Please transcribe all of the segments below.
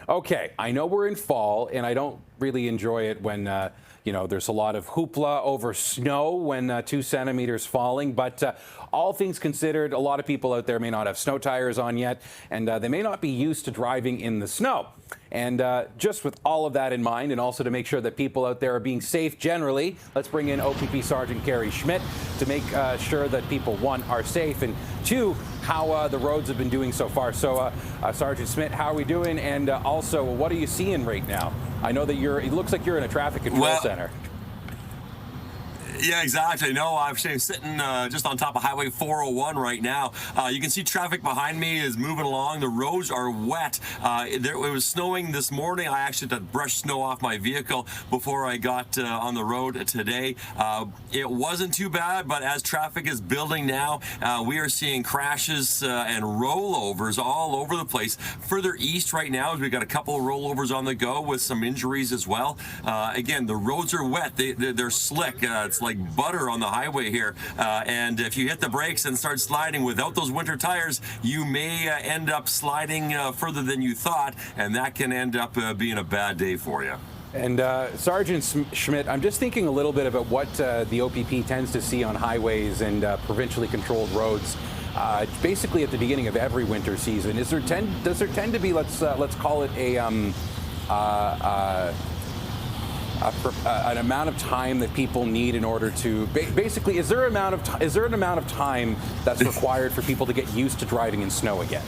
Okay, I know we're in fall, and I don't really enjoy it when, there's a lot of hoopla over snow when 2 centimeters falling. But all things considered, a lot of people out there may not have snow tires on yet, and they may not be used to driving in the snow. And just with all of that in mind, and also to make sure that people out there are being safe generally, let's bring in OPP Sgt. Kerry Schmidt to make sure that people, one, are safe, and two, how the roads have been doing so far. So, Sergeant Schmidt, how are we doing? And also, what are you seeing right now? I know that it looks like you're in a traffic control center. Yeah, exactly. No, I'm sitting just on top of Highway 401 right now. You can see traffic behind me is moving along. The roads are wet. It was snowing this morning. I actually had to brush snow off my vehicle before I got on the road today. It wasn't too bad, but as traffic is building now, we are seeing crashes and rollovers all over the place. Further east right now, we've got a couple of rollovers on the go with some injuries as well. Again, the roads are wet. They're slick. It's like butter on the highway here, and if you hit the brakes and start sliding without those winter tires, you may end up sliding further than you thought, and that can end up being a bad day for you. And Sergeant Schmidt, I'm just thinking a little bit about what the OPP tends to see on highways and provincially controlled roads. Basically, at the beginning of every winter season, does there tend to be let's call it an amount of time that people need in order to basically is there an amount of time that's required for people to get used to driving in snow again?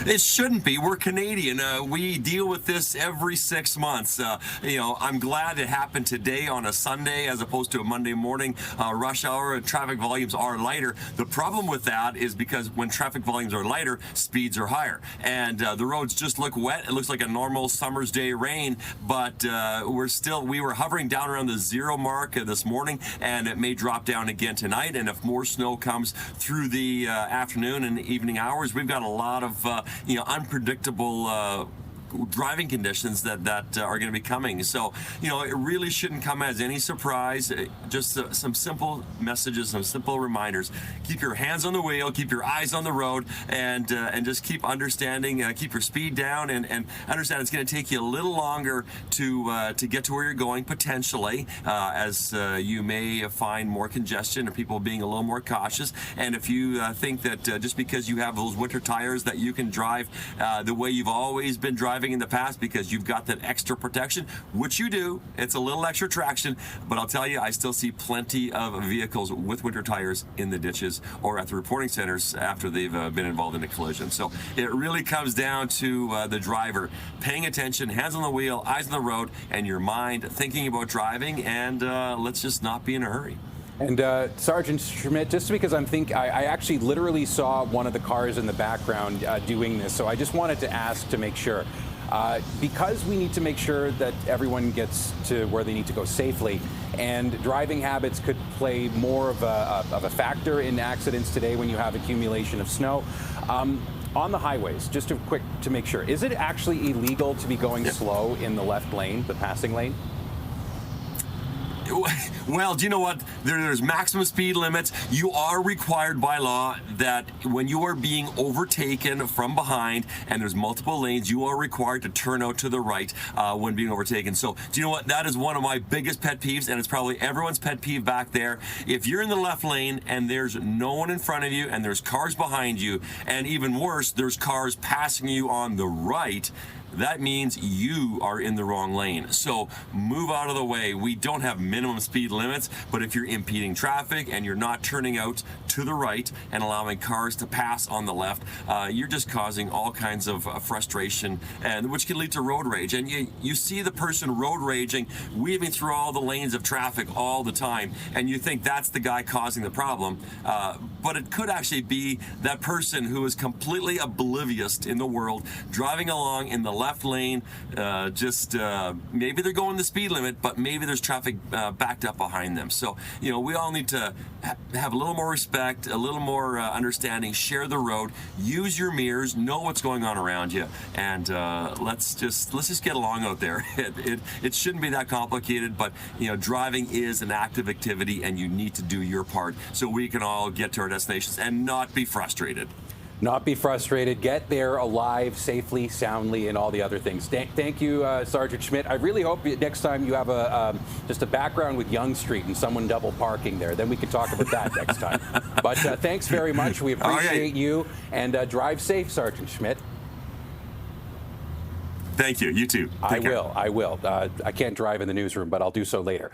It shouldn't be. We're Canadian. We deal with this every 6 months. I'm glad it happened today on a Sunday as opposed to a Monday morning rush hour. And traffic volumes are lighter. The problem with that is because when traffic volumes are lighter, speeds are higher. And the roads just look wet. It looks like a normal summer's day rain, but we were hovering down around the 0 mark this morning, and it may drop down again tonight. And if more snow comes through the afternoon and evening hours, we've got a lot of unpredictable driving conditions that are going to be coming. So, it really shouldn't come as any surprise. Just some simple messages, some simple reminders. Keep your hands on the wheel, keep your eyes on the road, and just keep understanding, keep your speed down, and understand it's going to take you a little longer to get to where you're going, potentially, as you may find more congestion or people being a little more cautious. And if you think that just because you have those winter tires that you can drive the way you've always been driving in the past because you've got that extra protection, which you do. It's a little extra traction, but I'll tell you, I still see plenty of vehicles with winter tires in the ditches or at the reporting centers after they've been involved in a collision. So it really comes down to the driver paying attention, hands on the wheel, eyes on the road, and your mind thinking about driving, and let's just not be in a hurry. And Sergeant Schmidt, just because I actually literally saw one of the cars in the background doing this, so I just wanted to ask to make sure. Because we need to make sure that everyone gets to where they need to go safely, and driving habits could play more of a factor in accidents today when you have accumulation of snow. On the highways, just to make sure, is it actually illegal to be going slow in the left lane, the passing lane? Well, do you know what? There's maximum speed limits. You are required by law that when you are being overtaken from behind and there's multiple lanes, you are required to turn out to the right when being overtaken. So, do you know what? That is one of my biggest pet peeves, and it's probably everyone's pet peeve back there. If you're in the left lane and there's no one in front of you and there's cars behind you, and even worse, there's cars passing you on the right, that means you are in the wrong lane. So move out of the way. We don't have minimum speed limits, but if you're impeding traffic and you're not turning out to the right and allowing cars to pass on the left, you're just causing all kinds of frustration, and which can lead to road rage. And you see the person road raging, weaving through all the lanes of traffic all the time, and you think that's the guy causing the problem. But it could actually be that person who is completely oblivious in the world, driving along in the left lane, maybe they're going the speed limit, but maybe there's traffic backed up behind them. So, we all need to have a little more respect, a little more understanding, share the road, use your mirrors, know what's going on around you, and let's just get along out there. It shouldn't be that complicated, but driving is an active activity, and you need to do your part so we can all get to our destinations and not be frustrated. Not be frustrated. Get there alive, safely, soundly, and all the other things. Thank you, Sergeant Schmidt. I really hope next time you have just a background with Yonge Street and someone double parking there. Then we can talk about that next time. But thanks very much. We appreciate you. And drive safe, Sergeant Schmidt. Thank you. You too. I will. I can't drive in the newsroom, but I'll do so later.